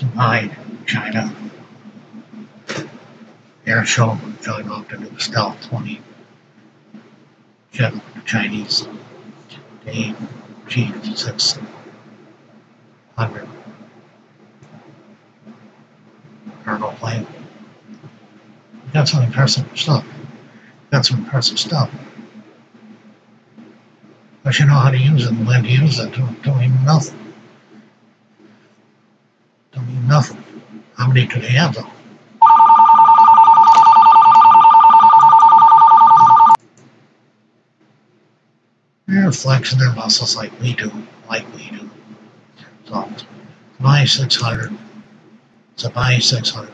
Dubai, China. Air show showing off the new Stealth 20 jet, the Chinese G600 cargo plane. Got some impressive stuff. But you know how to use it and when to use it. Don't mean nothing. Don't mean nothing. How many do they have though? They're flexing their muscles like we do. So, my 600. It's a buy 600.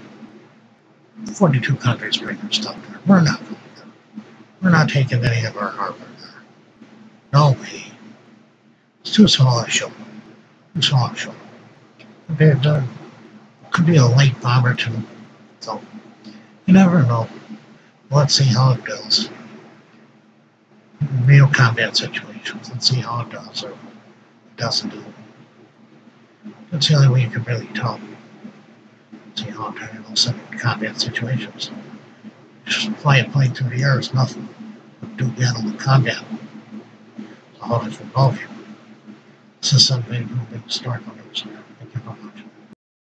42 countries bring their stuff there. We're not going there. We're not taking any of our hardware there. No way. It's too small a show. There could be a light bomb or two. So, you never know. Let's see how it goes. Real combat situations. Let's see how it does or doesn't do. That's the only way you can really tell. See how it handles in combat situations. Just fly a plane through the air is nothing. Do battle with combat. It's a whole different ballgame. This is something moving start on those.